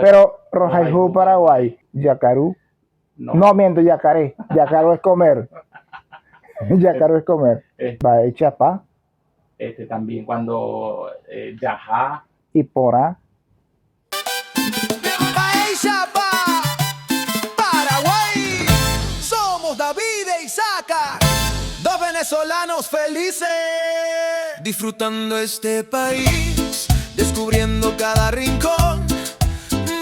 Pero Rojaiju, Paraguay, yacarú. No. No, miento, yacaré. Yacarú es comer. Yacarú es comer. Va de chapá También cuando yajá, y porá. Paella pa Paraguay. Somos David e Isaac, dos venezolanos felices, disfrutando este país, descubriendo cada rincón.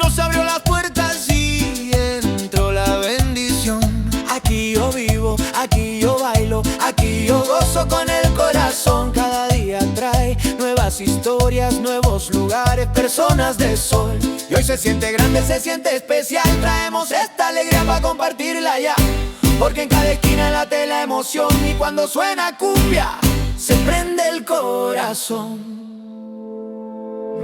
Nos abrió las puertas y entró la bendición. Aquí yo vivo, aquí yo bailo, aquí yo gozo con el corazón. Cada día trae nuevas historias, nuevos lugares, personas de sol. Y hoy se siente grande, se siente especial. Traemos esta alegría para compartirla ya, porque en cada esquina late la emoción. Y cuando suena cumbia, se prende el corazón.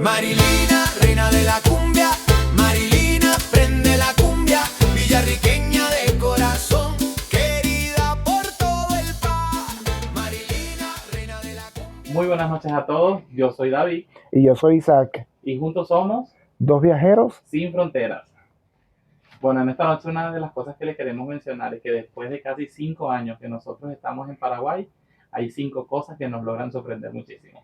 Marilina, reina de la cumbia. Marilina, prende la cumbia. Villarriqueña de corazón, querida por todo el país. Marilina, reina de la cumbia. Muy buenas noches a todos, yo soy David Y yo soy Isaac. y juntos somos Dos viajeros. Sin Fronteras. Bueno, en esta noche una de las cosas que les queremos mencionar es que después de casi 5 años que nosotros estamos en Paraguay, hay 5 cosas que nos logran sorprender muchísimo.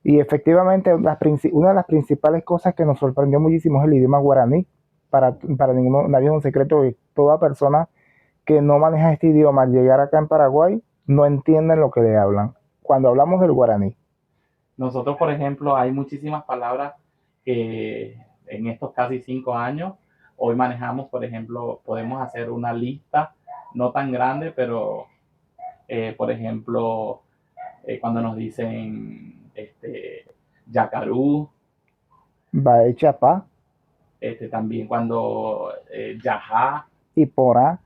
Y efectivamente, una de las principales cosas que nos sorprendió muchísimo es el idioma guaraní. Para nadie es un secreto que toda persona que no maneja este idioma al llegar acá en Paraguay no entienden lo que le hablan cuando hablamos del guaraní. Nosotros, por ejemplo, hay muchísimas palabras que en estos casi 5 años hoy manejamos. Por ejemplo, podemos hacer una lista no tan grande, pero por ejemplo, cuando nos dicen yacarú, Va de chapá también cuando yajá, y porá.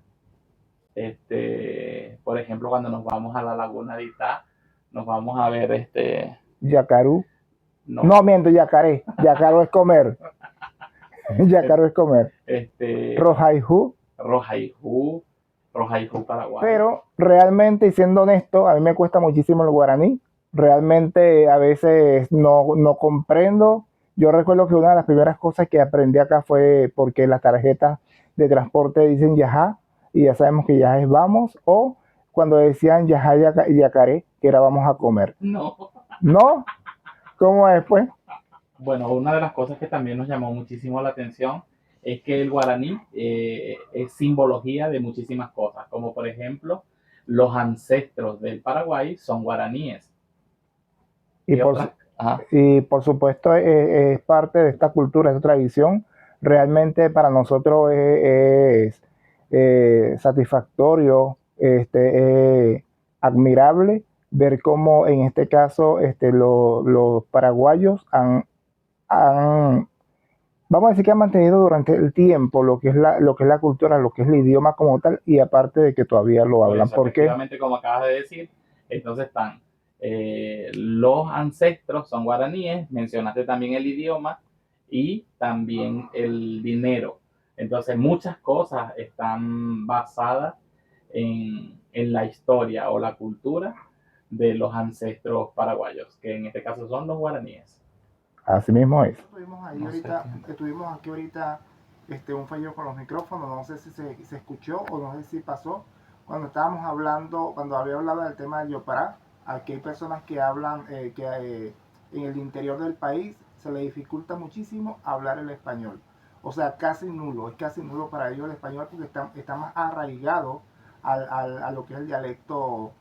por ejemplo, cuando nos vamos a la laguna de Itá, nos vamos a ver Yacarú. no, No, miento, yacaré. Yacarú es comer. Yacarú es comer. Rojaiju. Rojaiju, Paraguay. Pero realmente, y siendo honesto, a mí me cuesta muchísimo el guaraní. Realmente a veces no comprendo. Yo recuerdo que una de las primeras cosas que aprendí acá fue porque las tarjetas de transporte dicen yajá, y ya sabemos que yajá es vamos, o cuando decían yajá yacaré, que era vamos a comer. No. ¿No? ¿Cómo es, pues? Bueno, una de las cosas que también nos llamó muchísimo la atención es que el guaraní es simbología de muchísimas cosas, como por ejemplo, los ancestros del Paraguay son guaraníes. Y por supuesto es parte de esta cultura, esta tradición. Realmente para nosotros es satisfactorio, admirable ver cómo en este caso los paraguayos vamos a decir que han mantenido durante el tiempo lo que es la cultura, lo que es el idioma como tal, y aparte de que todavía lo hablan. Porque efectivamente, como acabas de decir, entonces están los ancestros son guaraníes, mencionaste también el idioma y también el dinero. Entonces muchas cosas están basadas en la historia o la cultura de los ancestros paraguayos, que en este caso son los guaraníes. Así mismo es. Estuvimos aquí ahorita un fallo con los micrófonos, no sé si se escuchó o no sé si pasó. Cuando estábamos hablando, cuando había hablado del tema del Yopará, aquí hay personas que hablan en el interior del país se les dificulta muchísimo hablar el español. O sea, casi nulo, es casi nulo para ellos el español porque está más arraigado a lo que es el dialecto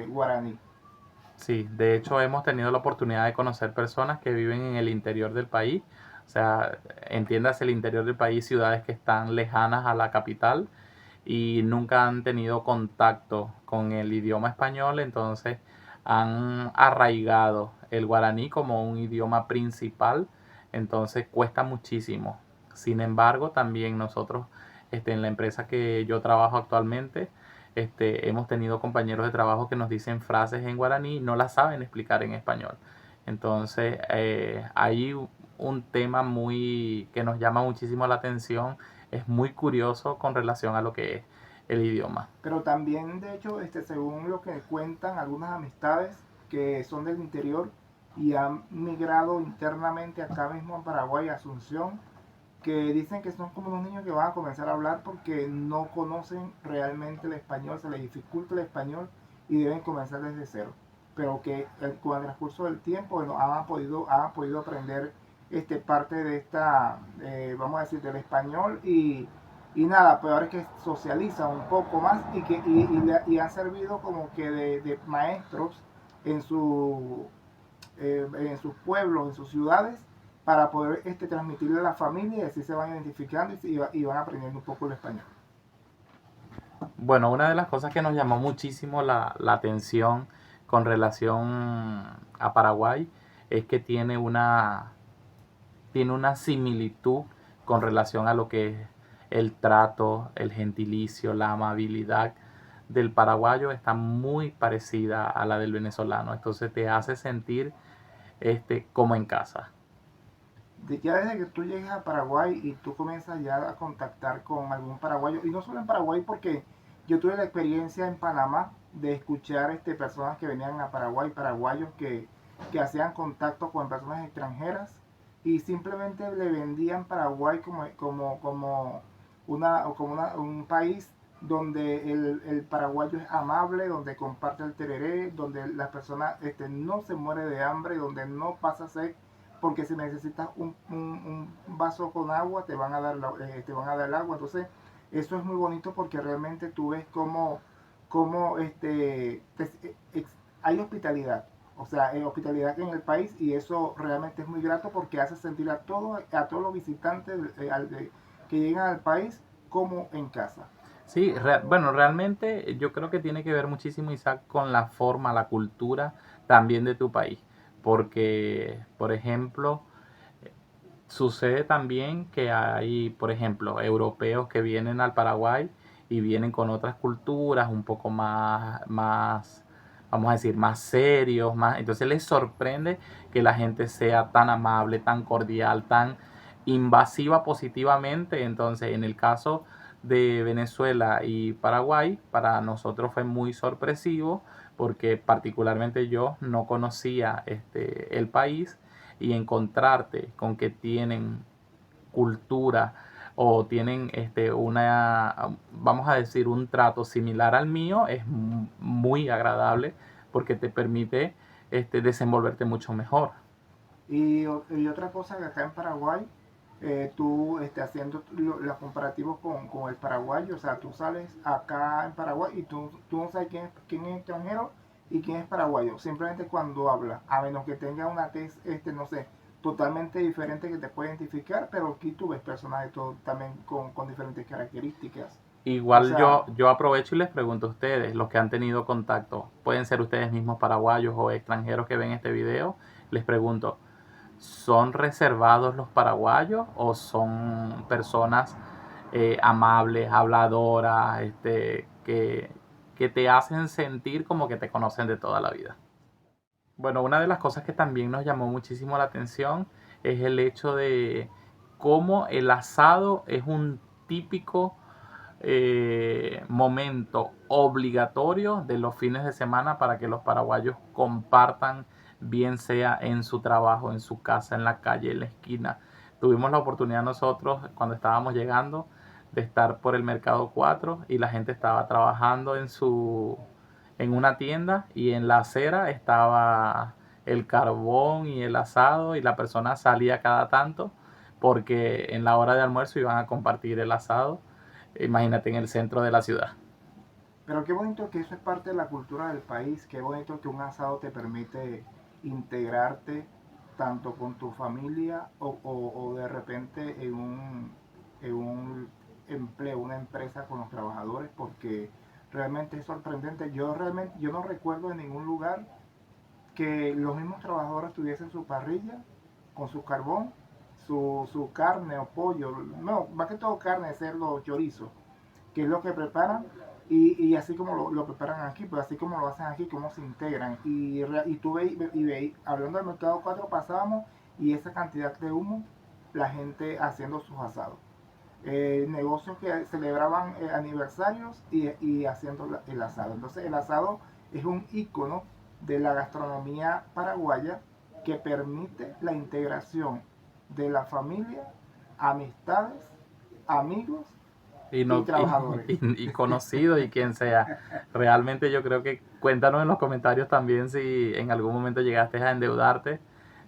guaraní. Sí, de hecho hemos tenido la oportunidad de conocer personas que viven en el interior del país, o sea, entiéndase el interior del país, ciudades que están lejanas a la capital y nunca han tenido contacto con el idioma español, entonces han arraigado el guaraní como un idioma principal, entonces cuesta muchísimo. Sin embargo, también nosotros en la empresa que yo trabajo actualmente, hemos tenido compañeros de trabajo que nos dicen frases en guaraní y no las saben explicar en español. Entonces hay un tema que nos llama muchísimo la atención, es muy curioso con relación a lo que es el idioma. Pero también, de hecho, según lo que cuentan algunas amistades que son del interior, y han migrado internamente acá mismo en Paraguay, Asunción, que dicen que son como unos niños que van a comenzar a hablar porque no conocen realmente el español, se les dificulta el español y deben comenzar desde cero. Pero que con el transcurso del tiempo, bueno, han podido aprender parte de esta, vamos a decir, del español y nada, pues ahora es que socializan un poco más y han servido como que de maestros en, en sus pueblos, en sus ciudades, para poder transmitirle a la familia y así se van identificando y van aprendiendo un poco el español. Bueno, una de las cosas que nos llamó muchísimo la atención con relación a Paraguay es que tiene una similitud con relación a lo que es el trato, el gentilicio, la amabilidad del paraguayo está muy parecida a la del venezolano. Entonces te hace sentir como en casa. Ya desde que tú llegues a Paraguay y tú comienzas ya a contactar con algún paraguayo, y no solo en Paraguay, porque yo tuve la experiencia en Panamá de escuchar personas que venían a Paraguay, paraguayos que hacían contacto con personas extranjeras y simplemente le vendían Paraguay un país donde el paraguayo es amable, donde comparte el tereré, donde las personas no se muere de hambre, donde no pasa sed, porque si necesitas un vaso con agua te van a dar el agua. Entonces eso es muy bonito porque realmente tú ves cómo hay hospitalidad. O sea, hay hospitalidad en el país y eso realmente es muy grato porque hace sentir a todos los visitantes que llegan al país como en casa. Sí, bueno, realmente yo creo que tiene que ver muchísimo, Isaac, con la forma, la cultura también de tu país. Porque, por ejemplo, sucede también que hay, por ejemplo, europeos que vienen al Paraguay y vienen con otras culturas un poco más, vamos a decir, más serios, más. Entonces les sorprende que la gente sea tan amable, tan cordial, tan invasiva positivamente. Entonces, en el caso de Venezuela y Paraguay, para nosotros fue muy sorpresivo porque particularmente yo no conocía el país y encontrarte con que tienen cultura o tienen vamos a decir, un trato similar al mío es muy agradable porque te permite desenvolverte mucho mejor. Y otra cosa que acá en Paraguay, tú haciendo los comparativos con el paraguayo, o sea, tú sales acá en Paraguay y tú no sabes quién es extranjero y quién es paraguayo, simplemente cuando habla, a menos que tenga una tez, no sé, totalmente diferente que te puede identificar, pero aquí tú ves personas de todo, también con diferentes características. O Igual sea, yo aprovecho y les pregunto a ustedes, los que han tenido contacto, pueden ser ustedes mismos paraguayos o extranjeros que ven este video, les pregunto, ¿son reservados los paraguayos o son personas amables, habladoras, que te hacen sentir como que te conocen de toda la vida? Bueno, una de las cosas que también nos llamó muchísimo la atención es el hecho de cómo el asado es un típico momento obligatorio de los fines de semana para que los paraguayos compartan, bien sea en su trabajo, en su casa, en la calle, en la esquina. Tuvimos la oportunidad nosotros, cuando estábamos llegando, de estar por el Mercado 4 y la gente estaba trabajando en una tienda y en la acera estaba el carbón y el asado y la persona salía cada tanto porque en la hora de almuerzo iban a compartir el asado. Imagínate en el centro de la ciudad. pero qué bonito que eso es parte de la cultura del país, qué bonito que un asado te permite integrarte tanto con tu familia o de repente en un empleo, una empresa con los trabajadores, porque realmente es sorprendente. Yo no recuerdo en ningún lugar que los mismos trabajadores tuviesen su parrilla con su carbón, su carne o pollo, no, más que todo carne, cerdo, chorizo, que es lo que preparan y así como lo preparan aquí, pues así como lo hacen aquí, cómo se integran. Y tú veis, hablando del Mercado 4 pasábamos y esa cantidad de humo, la gente haciendo sus asados. Negocios que celebraban aniversarios y haciendo el asado. Entonces el asado es un ícono de la gastronomía paraguaya que permite la integración de la familia, amistades, amigos y trabajadores. Y conocido y quien sea. Realmente yo creo que cuéntanos en los comentarios también si en algún momento llegaste a endeudarte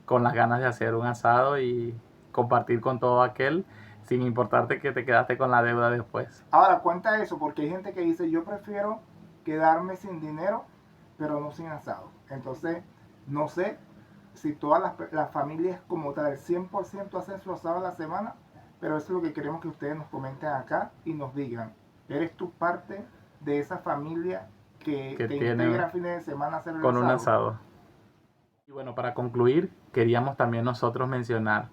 con las ganas de hacer un asado y compartir con todo aquel, sin importarte que te quedaste con la deuda después. Ahora cuenta eso, porque hay gente que dice, yo prefiero quedarme sin dinero, pero no sin asado. Entonces, no sé si todas las familias como tal, el 100% hacen su asado a la semana, pero eso es lo que queremos que ustedes nos comenten acá y nos digan. ¿Eres tú parte de esa familia que te tiene integra fines de semana a hacer el con asado? un asado? Y bueno, para concluir, queríamos también nosotros mencionar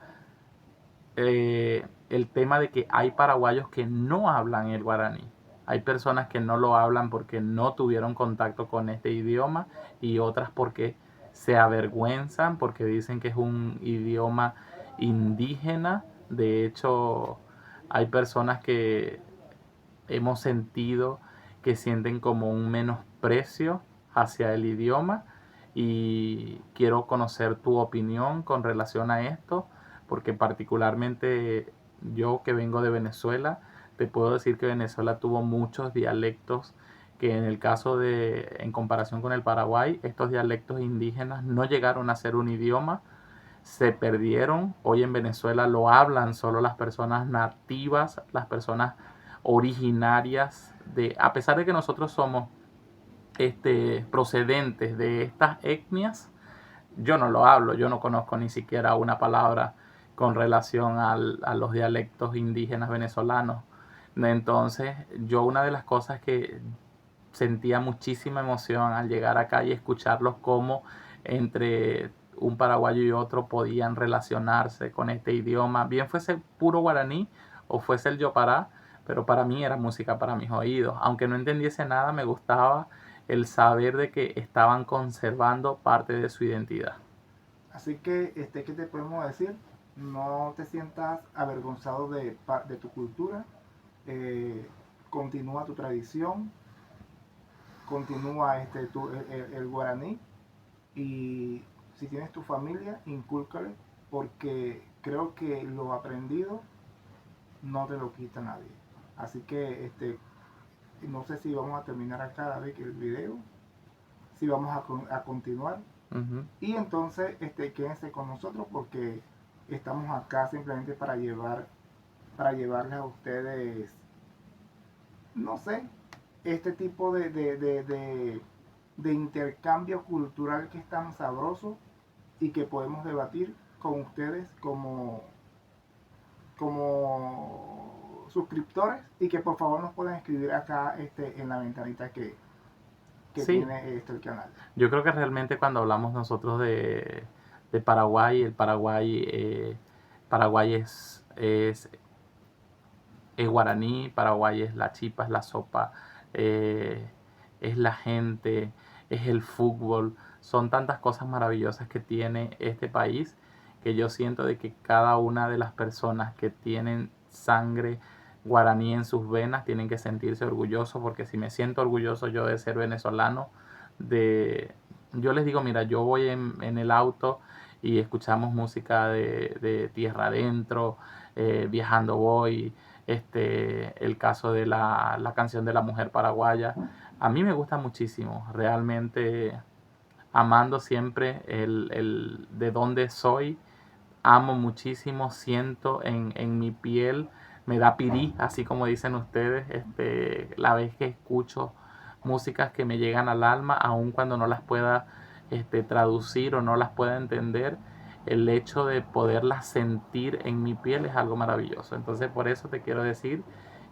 el tema de que hay paraguayos que no hablan el guaraní. Hay personas que no lo hablan porque no tuvieron contacto con este idioma y otras porque se avergüenzan, porque dicen que es un idioma indígena. De hecho, hay personas que hemos sentido que sienten como un menosprecio hacia el idioma y quiero conocer tu opinión con relación a esto, porque particularmente yo que vengo de Venezuela, te puedo decir que Venezuela tuvo muchos dialectos que en el caso de, en comparación con el Paraguay, estos dialectos indígenas no llegaron a ser un idioma, se perdieron. Hoy en Venezuela lo hablan solo las personas nativas, las personas originarias de, a pesar de que nosotros somos procedentes de estas etnias, yo no lo hablo, yo no conozco ni siquiera una palabra con relación a los dialectos indígenas venezolanos. Entonces, yo una de las cosas que sentía muchísima emoción al llegar acá y escucharlos cómo entre un paraguayo y otro podían relacionarse con este idioma, bien fuese puro guaraní o fuese el yopará, pero para mí era música para mis oídos. Aunque no entendiese nada, me gustaba el saber de que estaban conservando parte de su identidad. Así que, ¿qué te podemos decir? No te sientas avergonzado de tu cultura, continúa tu tradición, continúa el guaraní y si tienes tu familia, incúlcale porque creo que lo aprendido no te lo quita nadie. Así que no sé si vamos a terminar acá, David, el video, si vamos a continuar. Y entonces quédense con nosotros porque estamos acá simplemente para llevarles a ustedes, no sé, este tipo de intercambio cultural que es tan sabroso y que podemos debatir con ustedes como suscriptores y que por favor nos puedan escribir acá en la ventanita que Sí. tiene el canal. Yo creo que realmente cuando hablamos nosotros de Paraguay, el Paraguay es guaraní, Paraguay es la chipa, es la sopa, es la gente, es el fútbol. Son tantas cosas maravillosas que tiene este país que yo siento de que cada una de las personas que tienen sangre guaraní en sus venas tienen que sentirse orgullosos, porque si me siento orgulloso yo de ser venezolano, yo les digo, mira, yo voy en el auto y escuchamos música de tierra adentro, viajando voy, el caso de la canción de la mujer paraguaya, a mí me gusta muchísimo, realmente amando siempre el de dónde soy, amo muchísimo, siento en mi piel, me da pirí, así como dicen ustedes, la vez que escucho músicas que me llegan al alma, aun cuando no las pueda traducir o no las pueda entender, el hecho de poderlas sentir en mi piel es algo maravilloso. Entonces por eso te quiero decir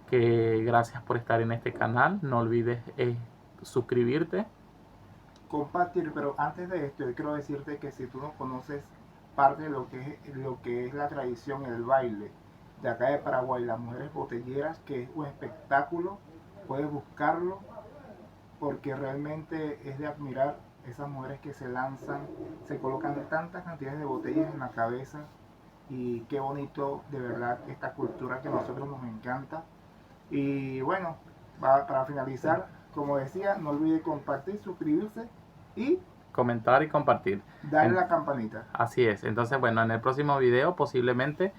que gracias por estar en este canal, no olvides suscribirte, compartir, pero antes de esto yo quiero decirte que si tú no conoces parte de lo que es la tradición, el baile de acá de Paraguay, las mujeres botelleras, que es un espectáculo, puedes buscarlo porque realmente es de admirar esas mujeres que se lanzan, se colocan tantas cantidades de botellas en la cabeza y qué bonito de verdad esta cultura que a nosotros nos encanta. Y bueno, para finalizar, como decía, no olvide compartir, suscribirse y comentar y compartir. Dale la campanita. Así es. Entonces, bueno, en el próximo video posiblemente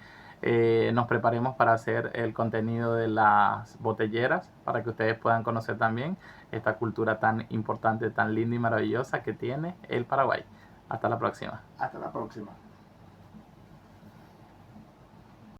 nos preparemos para hacer el contenido de las botelleras para que ustedes puedan conocer también esta cultura tan importante, tan linda y maravillosa que tiene el Paraguay. Hasta la próxima. Hasta la próxima.